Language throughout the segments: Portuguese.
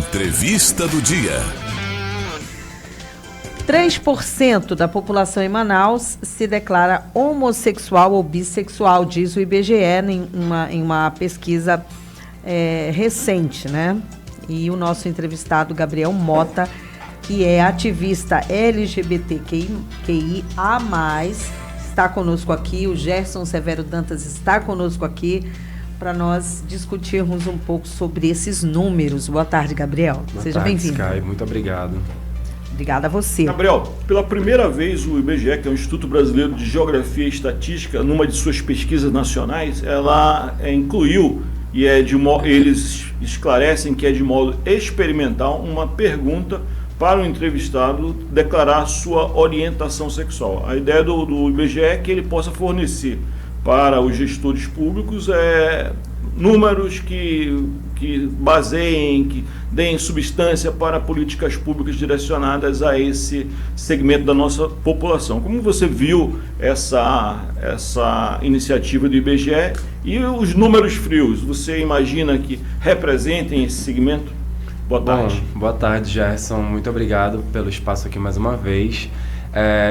Entrevista do dia. 3% da população em Manaus se declara homossexual ou bissexual, diz o IBGE em uma pesquisa recente, né? E o nosso entrevistado, Gabriel Mota, que é ativista LGBTQIA+, está conosco aqui. O Gerson Severo Dantas está conosco aqui para nós discutirmos um pouco sobre esses números. Boa tarde, Gabriel. Seja bem-vindo. Sky, muito obrigado. Obrigada a você. Gabriel, pela primeira vez o IBGE, que é o Instituto Brasileiro de Geografia e Estatística, numa de suas pesquisas nacionais, ela incluiu, e eles esclarecem que é de modo experimental, uma pergunta para o entrevistado declarar sua orientação sexual. A ideia do IBGE é que ele possa fornecer para os gestores públicos números que baseiem, que deem substância para políticas públicas direcionadas a esse segmento da nossa população. Como você viu essa iniciativa do IBGE e os números frios, você imagina que representem esse segmento? Boa tarde. Boa tarde, Gerson. Muito obrigado pelo espaço aqui mais uma vez.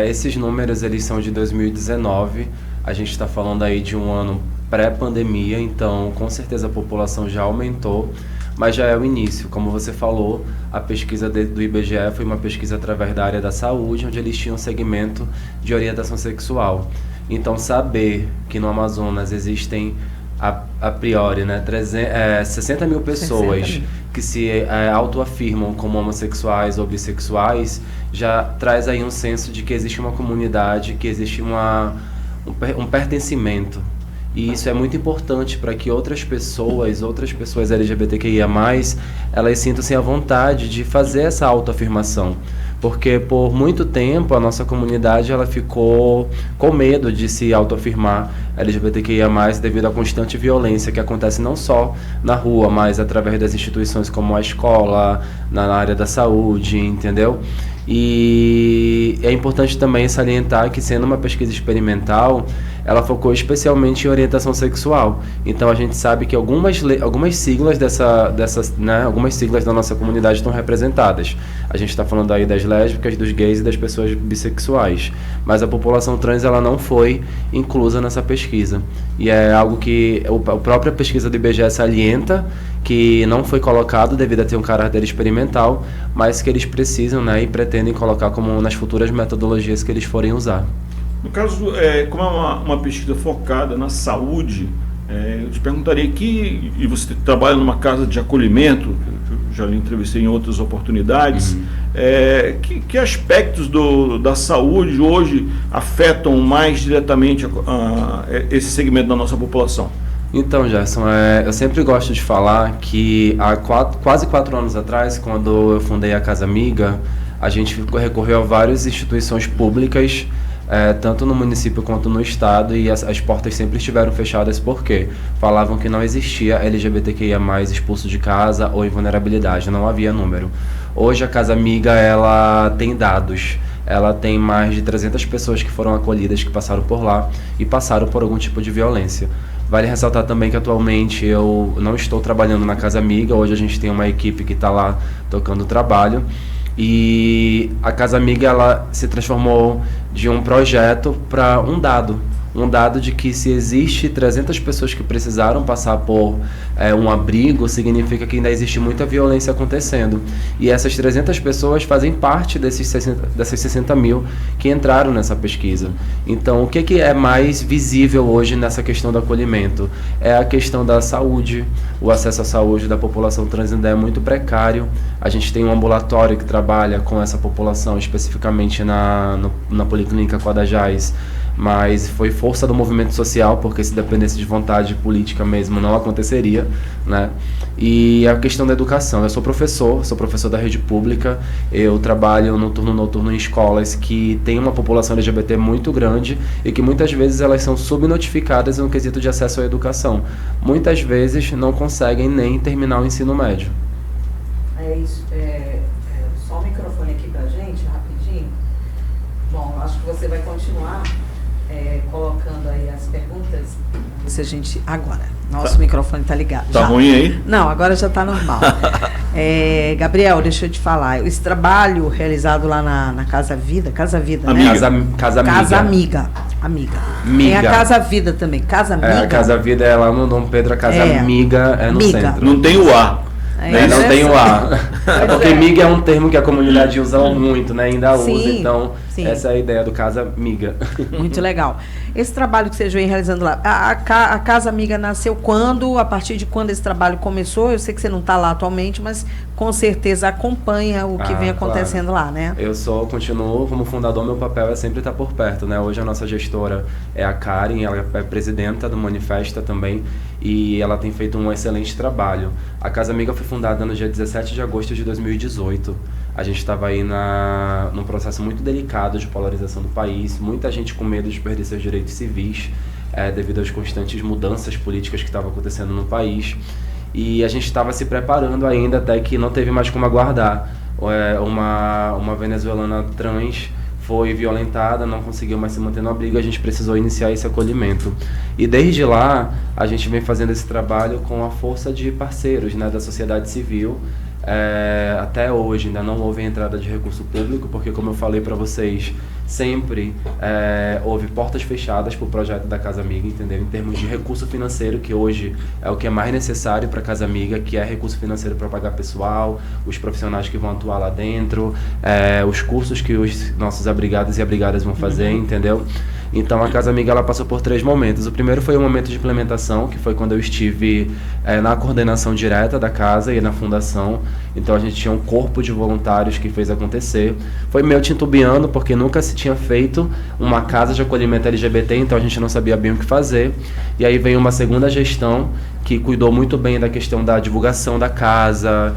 Esses números eles são de 2019. A gente está falando aí de um ano pré-pandemia, então com certeza a população já aumentou, mas já é o início. Como você falou, a pesquisa do IBGE foi uma pesquisa através da área da saúde, onde eles tinham um segmento de orientação sexual. Então saber que no Amazonas existem a priori, né, 60 mil pessoas que se autoafirmam como homossexuais ou bissexuais, já traz aí um senso de que existe uma comunidade, que existe um pertencimento. E isso é muito importante para que outras pessoas LGBTQIA+, elas sintam-se à vontade de fazer essa autoafirmação. Porque por muito tempo a nossa comunidade ela ficou com medo de se autoafirmar LGBTQIA+, devido à constante violência que acontece não só na rua, mas através das instituições como a escola, na área da saúde, entendeu? E é importante também salientar que, sendo uma pesquisa experimental, ela focou especialmente em orientação sexual. Então a gente sabe que algumas siglas algumas siglas da nossa comunidade estão representadas. A gente está falando aí das lésbicas, dos gays e das pessoas bissexuais. Mas a população trans ela não foi inclusa nessa pesquisa. E é algo que a própria pesquisa do IBGE salienta, que não foi colocado devido a ter um caráter experimental, mas que eles precisam, né, e pretendem colocar como nas futuras metodologias que eles forem usar. No caso, como é uma pesquisa focada na saúde, eu te perguntaria aqui, e você trabalha numa casa de acolhimento, já lhe entrevistei em outras oportunidades, que aspectos da saúde hoje afetam mais diretamente esse segmento da nossa população? Então, Gerson, eu sempre gosto de falar que há quase 4 anos atrás, quando eu fundei a Casa Amiga, a gente recorreu a várias instituições públicas, tanto no município quanto no estado, e as portas sempre estiveram fechadas porque falavam que não existia LGBTQIA+, expulso de casa ou em vulnerabilidade, não havia número. Hoje a Casa Amiga ela tem dados. Ela tem mais de 300 pessoas que foram acolhidas, que passaram por lá e passaram por algum tipo de violência. Vale ressaltar também que atualmente eu não estou trabalhando na Casa Amiga. Hoje a gente tem uma equipe que está lá tocando o trabalho. E a Casa Amiga ela se transformou de um projeto para um dado de que se existe 300 pessoas que precisaram passar por um abrigo, significa que ainda existe muita violência acontecendo. E essas 300 pessoas fazem parte dessas 60 mil que entraram nessa pesquisa. Então, o que é mais visível hoje nessa questão do acolhimento? É a questão da saúde. O acesso à saúde da população trans ainda é muito precário. A gente tem um ambulatório que trabalha com essa população, especificamente na Policlínica Quadajás, mas foi força do movimento social, porque se dependesse de vontade política mesmo não aconteceria, né? E a questão da educação. Eu sou professor da rede pública, eu trabalho no turno noturno em escolas que tem uma população LGBT muito grande e que muitas vezes elas são subnotificadas no quesito de acesso à educação. Muitas vezes não conseguem nem terminar o ensino médio. É isso. Só o microfone aqui pra gente, rapidinho. Bom, acho que você vai continuar colocando aí as perguntas. Se a gente agora, nosso microfone está ligado. Tá já. Ruim aí? Não, agora já está normal. Gabriel, deixa eu te falar, esse trabalho realizado lá na Casa Vida, Amiga. né? Casa Amiga. Tem a Casa Vida também, Casa Amiga. A Casa Vida é lá no Dom Pedro, a Casa Amiga é no centro. Não tem o A. Não tem o A. É porque miga é um termo que a comunidade usa muito, né? Ainda usa, então essa é a ideia do Casa Amiga. Muito legal. Esse trabalho que vocês vêm realizando lá, a Casa Amiga nasceu quando? A partir de quando esse trabalho começou? Eu sei que você não está lá atualmente, mas com certeza acompanha o que vem acontecendo lá, né? Eu continuo como fundador, meu papel é sempre estar por perto, né? Hoje a nossa gestora é a Karen, ela é presidenta do Manifesta também, e ela tem feito um excelente trabalho. A Casa Amiga foi fundada no dia 17 de agosto de 2018. A gente estava aí num processo muito delicado de polarização do país, muita gente com medo de perder seus direitos civis, devido às constantes mudanças políticas que estavam acontecendo no país. E a gente estava se preparando ainda, até que não teve mais como aguardar. Uma venezuelana trans foi violentada, não conseguiu mais se manter no abrigo, a gente precisou iniciar esse acolhimento. E desde lá, a gente vem fazendo esse trabalho com a força de parceiros, né, da sociedade civil. Até hoje ainda não houve entrada de recurso público, porque, como eu falei para vocês, sempre houve portas fechadas para o projeto da Casa Amiga, entendeu? Em termos de recurso financeiro, que hoje é o que é mais necessário para a Casa Amiga, que é recurso financeiro para pagar pessoal, os profissionais que vão atuar lá dentro, os cursos que os nossos abrigados e abrigadas vão fazer, entendeu? Então a Casa Amiga ela passou por 3 momentos. O primeiro foi o momento de implementação, que foi quando eu estive na coordenação direta da casa e na fundação. Então a gente tinha um corpo de voluntários que fez acontecer. Foi meio titubeando, porque nunca se tinha feito uma casa de acolhimento LGBT, então a gente não sabia bem o que fazer. E aí veio uma segunda gestão que cuidou muito bem da questão da divulgação da casa,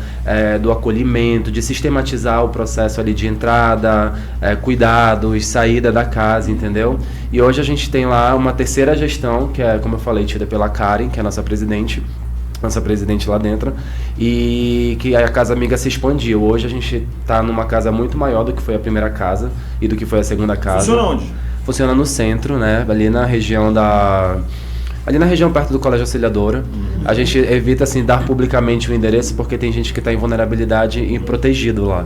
do acolhimento, de sistematizar o processo ali de entrada, cuidados, saída da casa, entendeu? E hoje a gente tem lá uma terceira gestão, que é, como eu falei, tida pela Karen, que é a nossa presidente lá dentro, e que a Casa Amiga se expandiu. Hoje a gente está numa casa muito maior do que foi a primeira casa e do que foi a segunda casa. Funciona onde? Funciona no centro, né? Ali na região perto do Colégio Auxiliadora. A gente evita, assim, dar publicamente o endereço, porque tem gente que está em vulnerabilidade e protegido lá,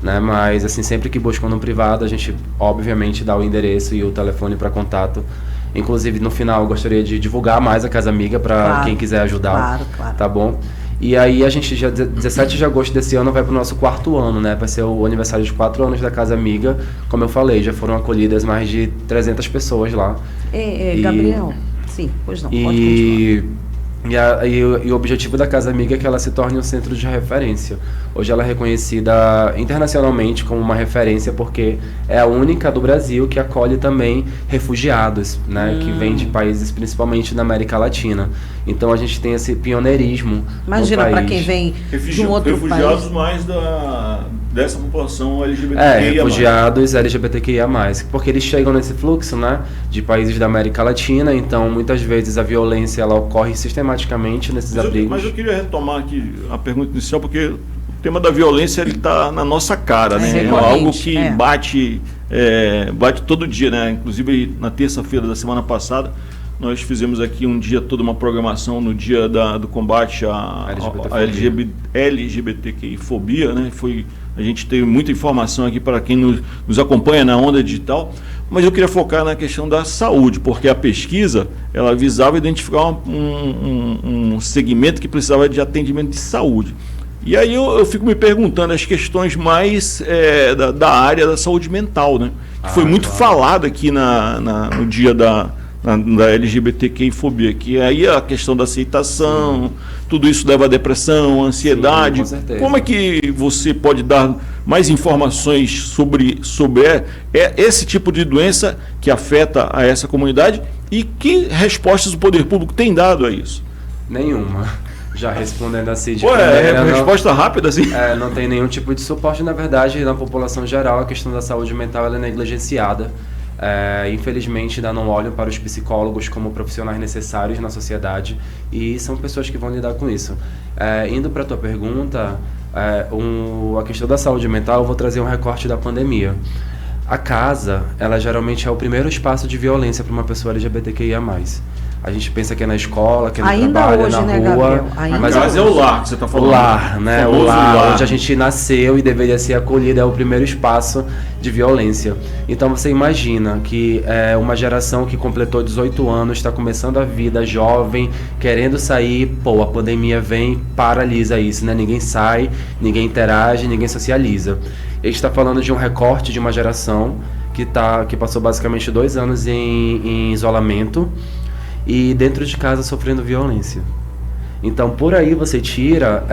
né? Mas, assim, sempre que buscam no privado, a gente, obviamente, dá o endereço e o telefone para contato. Inclusive, no final, eu gostaria de divulgar mais a Casa Amiga para quem quiser ajudar. Claro. Tá bom? E aí, a gente, dia 17 de agosto desse ano, vai para o nosso 4º ano, né? Vai ser o aniversário de 4 anos da Casa Amiga. Como eu falei, já foram acolhidas mais de 300 pessoas lá. Gabriel... Sim, pois não, pode continuar. E o objetivo da Casa Amiga é que ela se torne um centro de referência. Hoje ela é reconhecida internacionalmente como uma referência, porque é a única do Brasil que acolhe também refugiados, né, que vêm de países principalmente da América Latina. Então a gente tem esse pioneirismo. Imagina, para quem vem de um outro refugiados país. mais dessa população LGBTQIA+. Refugiados LGBTQIA+, porque eles chegam nesse fluxo, né, de países da América Latina, então muitas vezes a violência ela ocorre sistematicamente nesses abrigos. Mas eu queria retomar aqui a pergunta inicial, porque o tema da violência ele está na nossa cara, né? É algo que bate todo dia, né? Inclusive na terça-feira da semana passada nós fizemos aqui um dia, toda uma programação no dia do combate à LGBTQI-fobia, né? A gente teve muita informação aqui para quem nos acompanha na Onda Digital, mas eu queria focar na questão da saúde, porque a pesquisa ela visava identificar um segmento que precisava de atendimento de saúde. E aí eu fico me perguntando as questões mais da área da saúde mental, né? Que foi muito falado aqui no dia da LGBTQI-fobia, que aí a questão da aceitação, tudo isso leva à depressão, ansiedade. Sim, com certeza. Como é que você pode dar mais informações sobre esse tipo de doença que afeta a essa comunidade e que respostas o poder público tem dado a isso? Nenhuma. Já respondendo assim de resposta rápida assim? Não tem nenhum tipo de suporte. Na verdade, na população geral, a questão da saúde mental ela é negligenciada. Infelizmente ainda não olham para os psicólogos como profissionais necessários na sociedade, e são pessoas que vão lidar com isso. Indo para a tua pergunta, a questão da saúde mental, eu vou trazer um recorte da pandemia. A casa, ela geralmente é o primeiro espaço de violência para uma pessoa LGBTQIA+. A gente pensa que é na escola, que é no Ainda trabalho, hoje, na né, rua. Gabriel? Ainda Mas Mas é o lar que você está o falando. lar, né? O famoso lar, onde a gente nasceu e deveria ser acolhido, é o primeiro espaço de violência. Então você imagina que uma geração que completou 18 anos, está começando a vida jovem, querendo sair, pô, a pandemia vem, paralisa isso, né? Ninguém sai, ninguém interage, ninguém socializa. A gente está falando de um recorte de uma geração que passou basicamente 2 anos em isolamento e dentro de casa sofrendo violência. Então, por aí você tira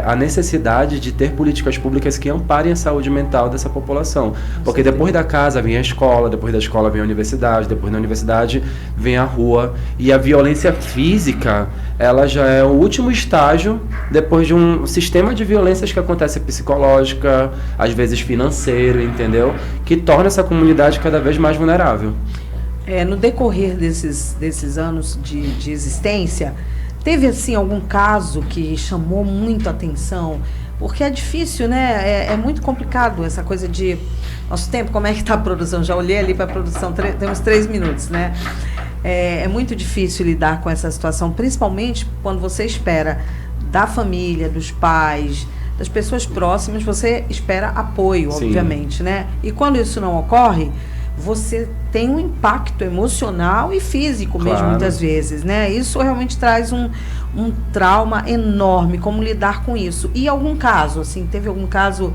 a necessidade de ter políticas públicas que amparem a saúde mental dessa população. Porque depois da casa vem a escola, depois da escola vem a universidade, depois da universidade vem a rua. E a violência física, ela já é o último estágio depois de um sistema de violências que acontece psicológica, às vezes financeiro, entendeu? Que torna essa comunidade cada vez mais vulnerável. No decorrer desses anos de existência, teve, assim, algum caso que chamou muito a atenção? Porque é difícil, né? É muito complicado essa coisa de... Nosso tempo, como é que está a produção? Já olhei ali para a produção, temos 3 minutos, né? É muito difícil lidar com essa situação, principalmente quando você espera da família, dos pais, das pessoas próximas, você espera apoio, Sim. obviamente, né? E quando isso não ocorre, você tem um impacto emocional e físico mesmo, Claro. muitas vezes, né? Isso realmente traz um trauma enorme, como lidar com isso. E algum caso, assim, teve algum caso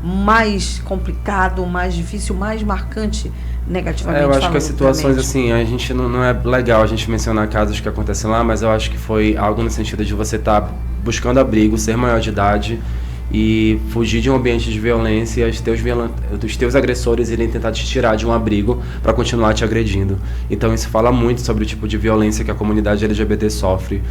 mais complicado, mais difícil, mais marcante negativamente Eu acho falando, que as situações, obviamente? assim, a gente não é legal a gente mencionar casos que acontecem lá, mas eu acho que foi algo no sentido de você estar buscando abrigo, ser maior de idade e fugir de um ambiente de violência e os teus agressores irem tentar te tirar de um abrigo para continuar te agredindo. Então isso fala muito sobre o tipo de violência que a comunidade LGBT sofre.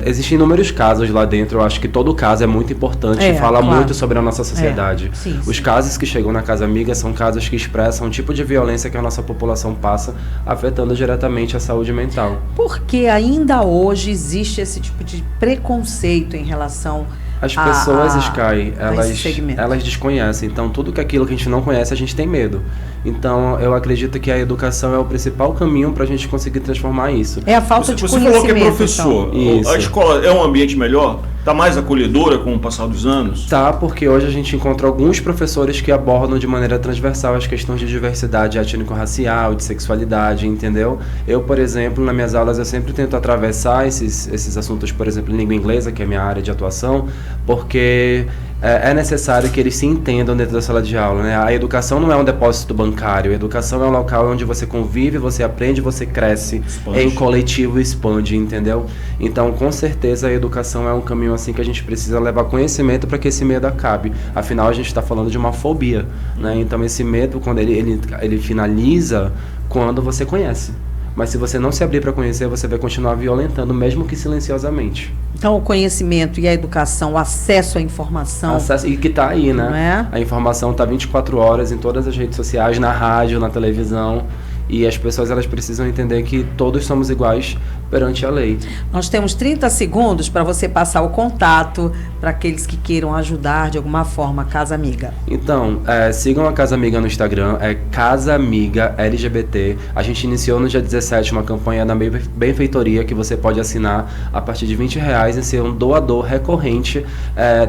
Existem inúmeros casos lá dentro, eu acho que todo caso é muito importante e fala claro. muito sobre a nossa sociedade. Sim, Os sim. casos que chegam na Casa Amiga são casos que expressam um tipo de violência que a nossa população passa, afetando diretamente a saúde mental. Porque ainda hoje existe esse tipo de preconceito em relação As pessoas, Sky, esse segmento. elas desconhecem. Então, tudo aquilo que a gente não conhece, a gente tem medo. Então, eu acredito que a educação é o principal caminho para a gente conseguir transformar isso. É a falta de Você conhecimento. falou que é professor. então. Isso. A escola é um ambiente melhor? Está mais acolhedora com o passar dos anos? Tá, porque hoje a gente encontra alguns professores que abordam de maneira transversal as questões de diversidade étnico-racial, de sexualidade, entendeu? Eu, por exemplo, nas minhas aulas eu sempre tento atravessar esses assuntos, por exemplo, em língua inglesa, que é a minha área de atuação, porque é necessário que eles se entendam dentro da sala de aula, né? A educação não é um depósito bancário, a educação é um local onde você convive, você aprende, você cresce, Expande. em coletivo e expande, entendeu? Então, com certeza, a educação é um caminho assim que a gente precisa levar conhecimento para que esse medo acabe. Afinal, a gente está falando de uma fobia, né? Então, esse medo, quando ele finaliza quando você conhece. Mas se você não se abrir para conhecer, você vai continuar violentando, mesmo que silenciosamente. Então, o conhecimento e a educação, o acesso à informação. E que tá aí, né? Não é? A informação tá 24 horas em todas as redes sociais, na rádio, na televisão. E as pessoas, elas precisam entender que todos somos iguais perante a lei. Nós temos 30 segundos para você passar o contato para aqueles que queiram ajudar de alguma forma a Casa Amiga. Então, sigam a Casa Amiga no Instagram, é Casa Amiga LGBT. A gente iniciou no dia 17 uma campanha da benfeitoria que você pode assinar a partir de R$20 e ser um doador recorrente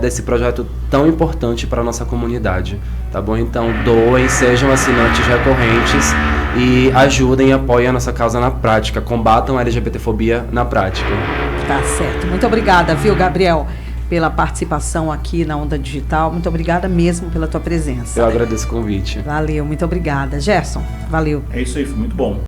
desse projeto tão importante para a nossa comunidade. Tá bom? Então, doem, sejam assinantes recorrentes e ajudem e apoiem a nossa causa na prática. Combatam a LGBTfobia na prática. Tá certo. Muito obrigada, viu, Gabriel, pela participação aqui na Onda Digital. Muito obrigada mesmo pela tua presença. Eu agradeço o convite. Valeu, muito obrigada. Gerson, valeu. É isso aí, foi muito bom.